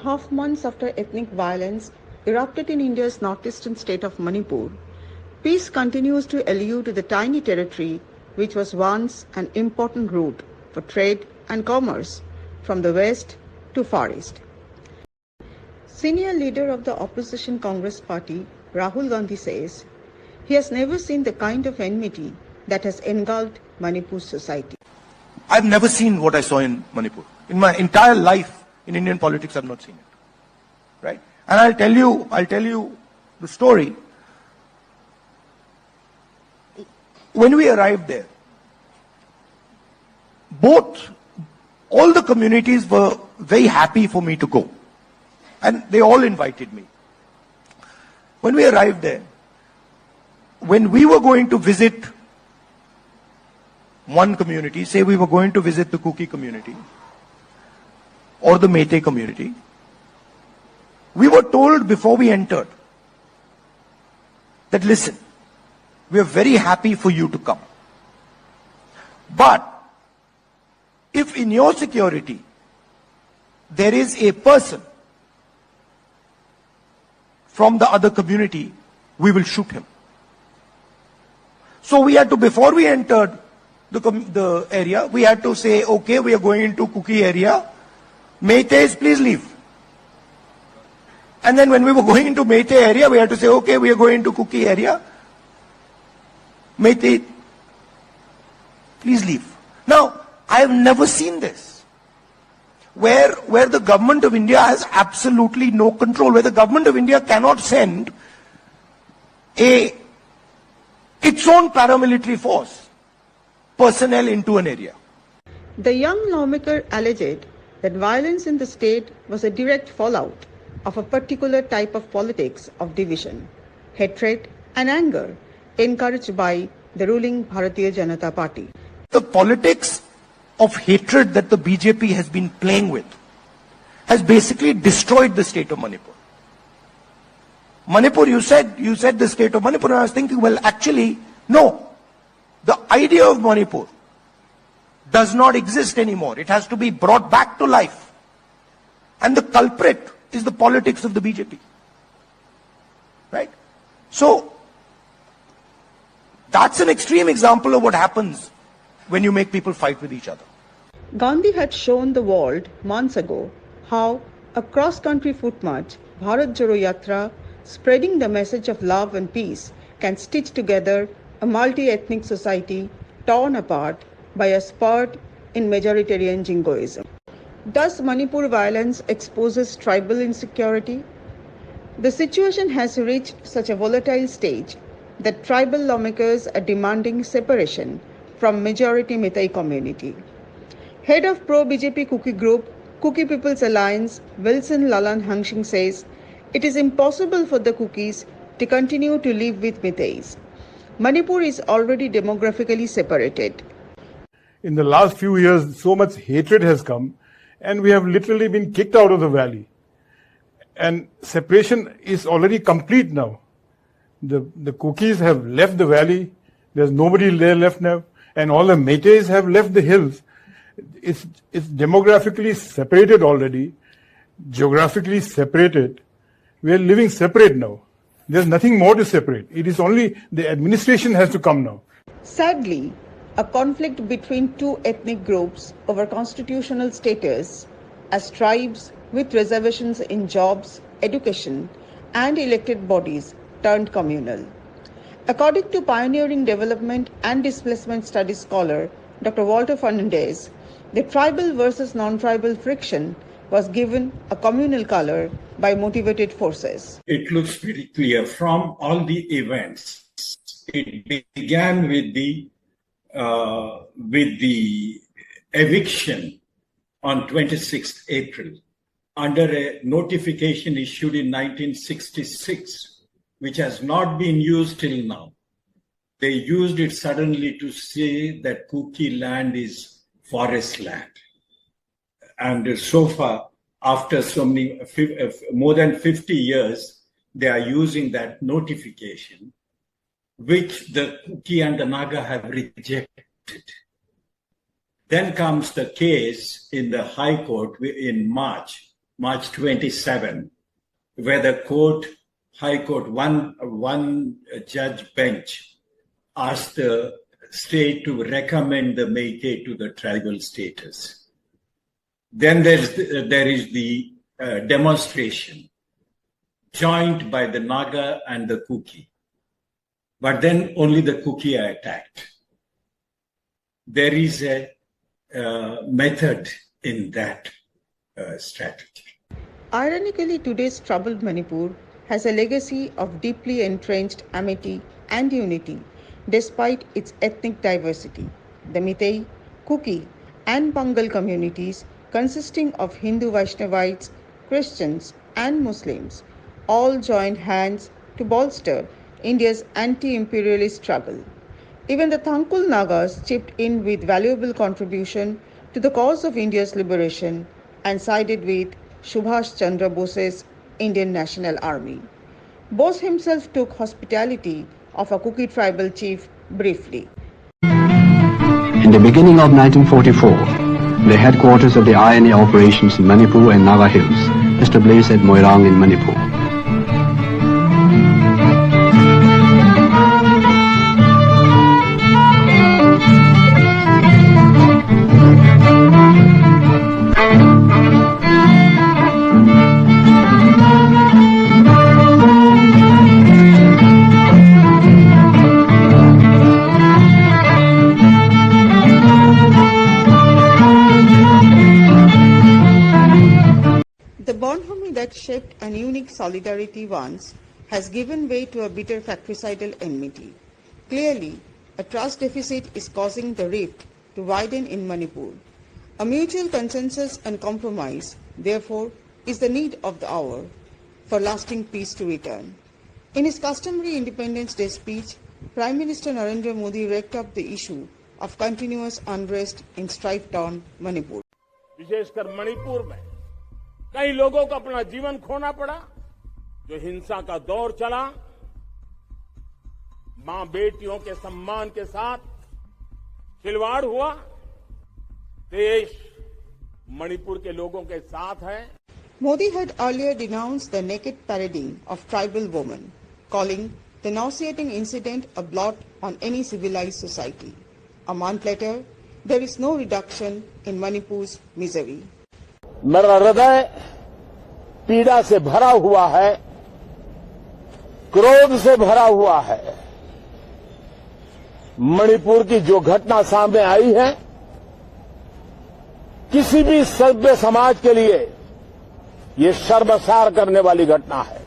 1.5 months after ethnic violence erupted in India's northeastern state of Manipur, peace continues to elude the tiny territory which was once an important route for trade and commerce from the west to far east. Senior leader of the opposition Congress party, Rahul Gandhi says, he has never seen the kind of enmity that has engulfed Manipur's society. I've never seen what I saw in Manipur. In my entire life in Indian politics, I've not seen it. Right? And I'll tell you the story. When we arrived there, all the communities were very happy for me to go. And they all invited me. When we arrived there, when we were going to visit one community, say we were going to visit the Kuki community or the Meitei community, we were told before we entered that, listen, we are very happy for you to come. But if in your security there is a person from the other community, we will shoot him. So we had to, before we entered the area, we had to say, okay, we are going into Kuki area. Meiteis, please leave. And then when we were going into Meitei area, we had to say, okay, we are going into Kuki area. Meitei, please leave. Now, I have never seen this. Where the government of India has absolutely no control, where the government of India cannot send its own paramilitary force personnel into an area. The young lawmaker alleged that violence in the state was a direct fallout of a particular type of politics of division, hatred and anger encouraged by the ruling Bharatiya Janata Party. The politics of hatred that the BJP has been playing with has basically destroyed the state of Manipur. Manipur, you said the state of Manipur, and I was thinking, well, actually, no. The idea of Manipur does not exist anymore. It has to be brought back to life. And the culprit is the politics of the BJP. Right? So, that's an extreme example of what happens when you make people fight with each other. Gandhi had shown the world months ago how a cross-country foot march, Bharat Joro Yatra, spreading the message of love and peace, can stitch together a multi-ethnic society torn apart by a spurt in majoritarian jingoism. Does Manipur violence exposes tribal insecurity? The situation has reached such a volatile stage that tribal lawmakers are demanding separation from majority Meitei community. Head of pro-BJP Kuki group, Kuki People's Alliance, Wilson Lalan Hangshing says, it is impossible for the Kukis to continue to live with Meiteis. Manipur is already demographically separated. In the last few years, so much hatred has come, and we have literally been kicked out of the valley. And separation is already complete now. The Kukis have left the valley. There's nobody there left now. And all the Meiteis have left the hills. It's demographically separated already, geographically separated. We are living separate now. There's nothing more to separate. It is only the administration has to come now. Sadly, a conflict between two ethnic groups over constitutional status as tribes with reservations in jobs, education, and elected bodies turned communal. According to pioneering development and displacement studies scholar Dr. Walter Fernandez, the tribal versus non-tribal friction was given a communal color by motivated forces. It looks pretty clear from all the events. It began with the eviction on 26th April under a notification issued in 1966, which has not been used till now. They used it suddenly to say that Kuki land is forest land. And so far, after more than 50 years, they are using that notification, which the Kuki and the Naga have rejected. Then comes the case in the High Court in March, March 27, where the High Court, one judge bench asked the state to recommend the Meitei to the tribal status. Then there is the demonstration joined by the Naga and the Kuki. But then only the Kuki are attacked. There is a method in that strategy. Ironically, today's troubled Manipur has a legacy of deeply entrenched amity and unity despite its ethnic diversity. The Meitei, Kuki, and Bengal communities, consisting of Hindu Vaishnavites, Christians, and Muslims, all joined hands to bolster India's anti-imperialist struggle. Even the Thankul Nagas chipped in with valuable contribution to the cause of India's liberation and sided with Subhas Chandra Bose'S Indian National Army. Bose himself took hospitality of a Kuki tribal chief briefly. In the beginning of 1944, the headquarters of the INA operations in Manipur and Naga Hills established at Moirang in Manipur. The bonhomie that shaped an unique solidarity once has given way to a bitter fratricidal enmity. Clearly, a trust deficit is causing the rift to widen in Manipur. A mutual consensus and compromise, therefore, is the need of the hour for lasting peace to return. In his customary Independence Day speech, Prime Minister Narendra Modi raked up the issue of continuous unrest in strife-torn Manipur. विशेषकर मणिपुर में कई लोगों को अपना जीवन खोना पड़ा, जो हिंसा का दौर चला, मां बेटियों के सम्मान के साथ खिलवाड़ हुआ। देश मणिपुर के लोगों के साथ है। Modi had earlier denounced the naked parading of tribal women, calling the nauseating incident a blot on any civilized society. A month later, there is no reduction in Manipur's misery. मेरा हृदय पीड़ा से भरा हुआ है, क्रोध से भरा हुआ है। मणिपुर की जो घटना सामने आई है, किसी भी सभ्य समाज के लिए ये शर्मसार करने वाली घटना है।